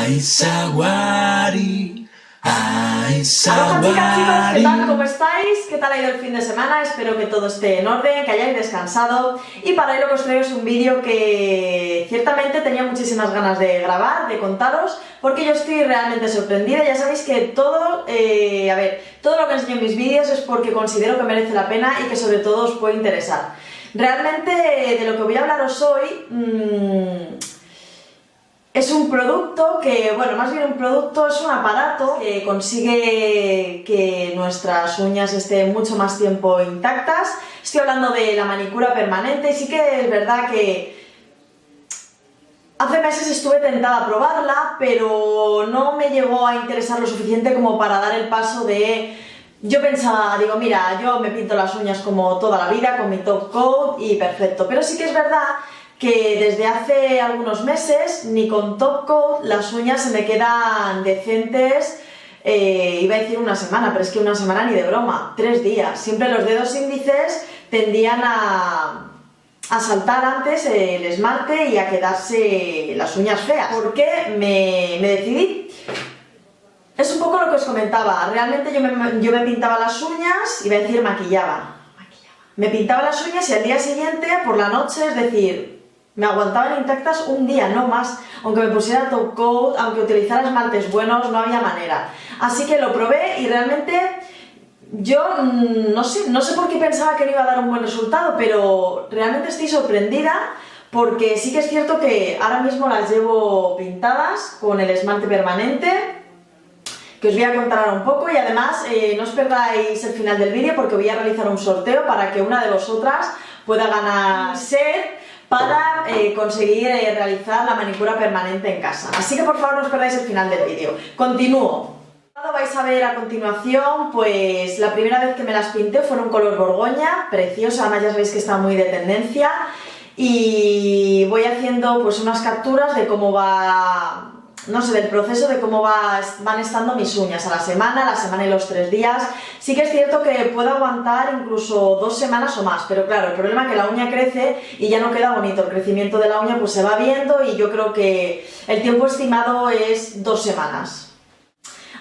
Hola chicas, chicos, ¿qué tal? ¿Cómo estáis? ¿Qué tal ha ido el fin de semana? Espero que todo esté en orden, que hayáis descansado. Y para hoy lo que os traigo es un vídeo que ciertamente tenía muchísimas ganas de grabar, de contaros, porque yo estoy realmente sorprendida. Ya sabéis que todo lo que enseño en mis vídeos es porque considero que merece la pena y que sobre todo os puede interesar. Realmente de lo que voy a hablaros hoy es un producto que, bueno, más bien un producto, es un aparato que consigue que nuestras uñas estén mucho más tiempo intactas. Estoy hablando de la manicura permanente y sí que es verdad que hace meses estuve tentada a probarla, pero no me llegó a interesar lo suficiente como para dar el paso de... Yo pensaba, digo, mira, yo me pinto las uñas como toda la vida, con mi top coat y perfecto, pero sí que es verdad que desde hace algunos meses, ni con top coat, las uñas se me quedan decentes, iba a decir una semana, pero es que una semana ni de broma, 3 días. Siempre los dedos índices tendían a saltar antes el esmalte y a quedarse las uñas feas. ¿Por qué me decidí? Es un poco lo que os comentaba, realmente yo me pintaba las uñas, iba a decir maquillaba. Me pintaba las uñas y al día siguiente, por la noche, es decir, me aguantaban intactas un día, no más. Aunque me pusiera top coat, aunque utilizara esmaltes buenos, no había manera. Así que lo probé y realmente yo no sé por qué pensaba que no iba a dar un buen resultado, pero realmente estoy sorprendida porque sí que es cierto que ahora mismo las llevo pintadas con el esmalte permanente, que os voy a contar ahora un poco, y además no os perdáis el final del vídeo porque voy a realizar un sorteo para que una de vosotras pueda ganar set para conseguir realizar la manicura permanente en casa. Así que por favor no os perdáis el final del vídeo. Continúo. Vais a ver a continuación, pues la primera vez que me las pinté fue en un color borgoña, preciosa, además ya sabéis que está muy de tendencia, y voy haciendo pues unas capturas de cómo va... no sé, del proceso de cómo van estando mis uñas a la semana y los 3 días. Sí que es cierto que puedo aguantar incluso 2 semanas o más, pero claro, el problema es que la uña crece y ya no queda bonito. El crecimiento de la uña pues se va viendo y yo creo que el tiempo estimado es 2 semanas.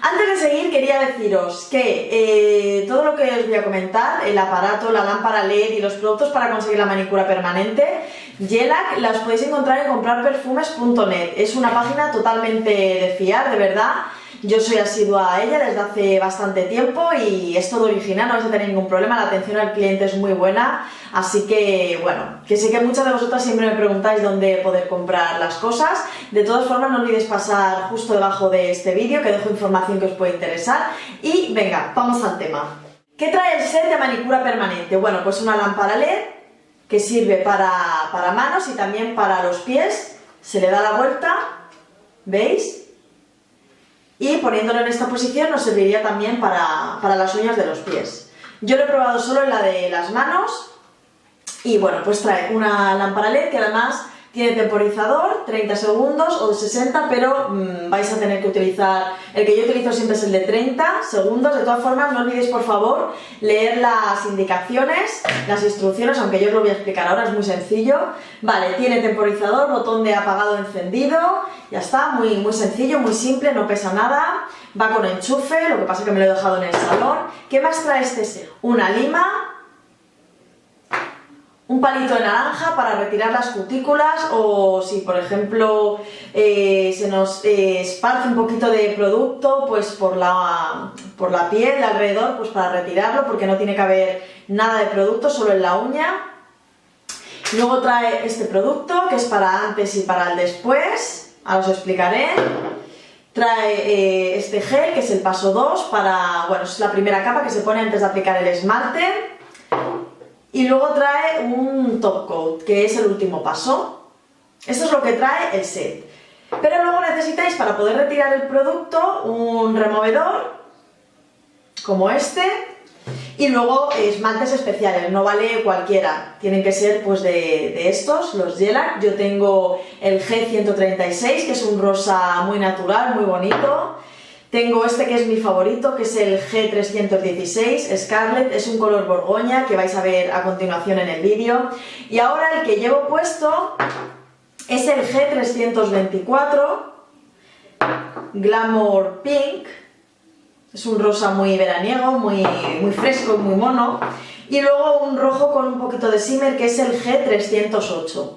Antes de seguir quería deciros que todo lo que os voy a comentar, el aparato, la lámpara LED y los productos para conseguir la manicura permanente, Gelac, las podéis encontrar en comprarperfumes.net. Es una página totalmente de fiar, de verdad. Yo soy asidua a ella desde hace bastante tiempo y es todo original, no vais a tener ningún problema, la atención al cliente es muy buena, así que bueno, que sé que muchas de vosotras siempre me preguntáis dónde poder comprar las cosas. De todas formas no olvidéis pasar justo debajo de este vídeo que dejo información que os puede interesar y venga, vamos al tema. ¿Qué trae el set de manicura permanente? Bueno, pues una lámpara LED que sirve para manos y también para los pies, se le da la vuelta, ¿veis? Y poniéndolo en esta posición nos serviría también para las uñas de los pies. Yo lo he probado solo en la de las manos y bueno, pues trae una lámpara LED que además tiene temporizador, 30 segundos o de 60, pero vais a tener que utilizar, el que yo utilizo siempre es el de 30 segundos. De todas formas, no olvidéis por favor leer las indicaciones, las instrucciones, aunque yo os lo voy a explicar ahora, es muy sencillo. Vale, tiene temporizador, botón de apagado encendido, ya está, muy sencillo, muy simple, no pesa nada, va con enchufe, lo que pasa es que me lo he dejado en el salón. ¿Qué más trae este set? Una lima, un palito de naranja para retirar las cutículas o si por ejemplo se nos esparce un poquito de producto pues por la piel de alrededor, pues para retirarlo porque no tiene que haber nada de producto, solo en la uña. Luego trae este producto que es para antes y para el después, ahora os explicaré. Trae este gel que es el paso 2 para, bueno, es la primera capa que se pone antes de aplicar el esmalte. Y luego trae un top coat, que es el último paso. Esto es lo que trae el set. Pero luego necesitáis, para poder retirar el producto, un removedor, como este, y luego esmaltes especiales, no vale cualquiera. Tienen que ser pues de estos, los Gelac. Yo tengo el G136, que es un rosa muy natural, muy bonito. Tengo este que es mi favorito, que es el G316 Scarlet, es un color borgoña que vais a ver a continuación en el vídeo. Y ahora el que llevo puesto es el G324, Glamour Pink. Es un rosa muy veraniego, muy fresco y muy mono. Y luego un rojo con un poquito de shimmer, que es el G308.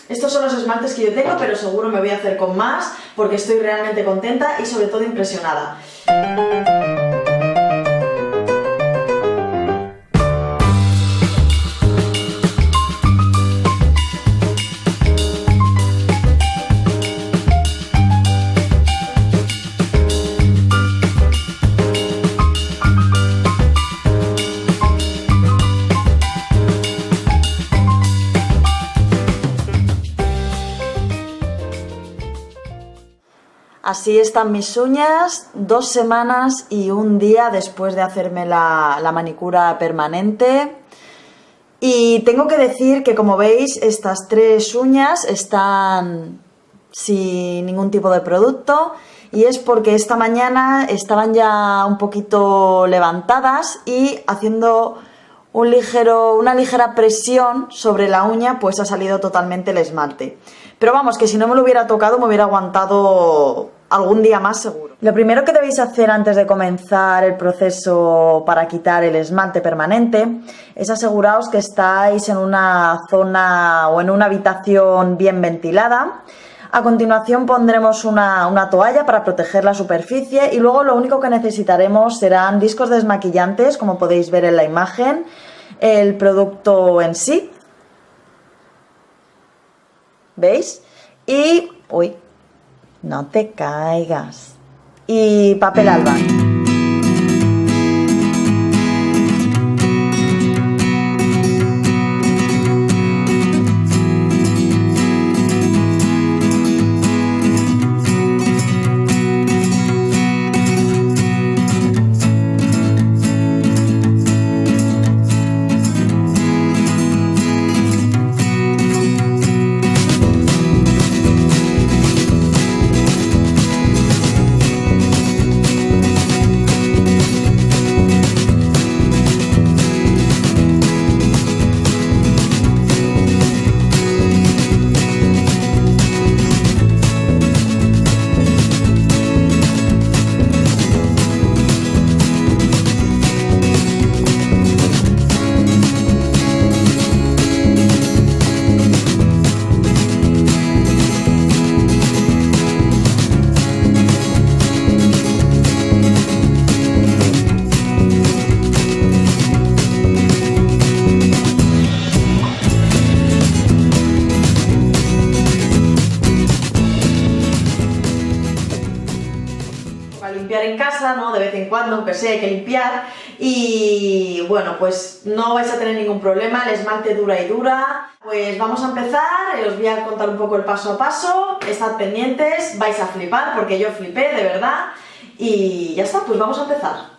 Estos son los esmaltes que yo tengo, pero seguro me voy a hacer con más porque estoy realmente contenta y sobre todo impresionada. Así están mis uñas, 2 semanas y un día después de hacerme la manicura permanente. Y tengo que decir que, como veis, estas 3 uñas están sin ningún tipo de producto, y es porque esta mañana estaban ya un poquito levantadas y haciendo una ligera presión sobre la uña, pues ha salido totalmente el esmalte. Pero vamos, que si no me lo hubiera tocado me hubiera aguantado algún día más seguro. Lo primero que debéis hacer antes de comenzar el proceso para quitar el esmalte permanente es aseguraros que estáis en una zona o en una habitación bien ventilada. A continuación pondremos una toalla para proteger la superficie, y luego lo único que necesitaremos serán discos desmaquillantes, como podéis ver en la imagen, el producto en sí, ¿veis? Y... uy, no te caigas. Y papel albal. Limpiar en casa, ¿no? De vez en cuando, aunque sea, hay que limpiar. Y bueno, pues no vais a tener ningún problema, el esmalte dura y dura. Pues vamos a empezar, os voy a contar un poco el paso a paso. Estad pendientes, vais a flipar porque yo flipé, de verdad. Y ya está, pues vamos a empezar.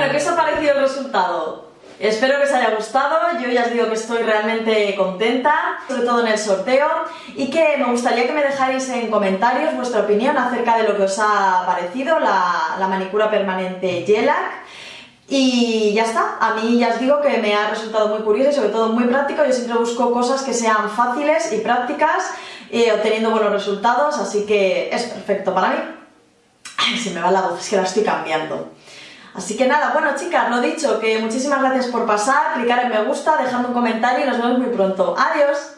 Bueno, ¿qué os ha parecido el resultado? Espero que os haya gustado, yo ya os digo que estoy realmente contenta, sobre todo en el sorteo, y que me gustaría que me dejáis en comentarios vuestra opinión acerca de lo que os ha parecido la manicura permanente Gel-Lac. Y ya está, a mí ya os digo que me ha resultado muy curioso y sobre todo muy práctico. Yo siempre busco cosas que sean fáciles y prácticas, obteniendo buenos resultados, así que es perfecto para mí. Ay, se me va la voz, es que la estoy cambiando. Así que nada, bueno chicas, lo dicho, que muchísimas gracias por pasar, clicar en me gusta, dejando un comentario y nos vemos muy pronto. ¡Adiós!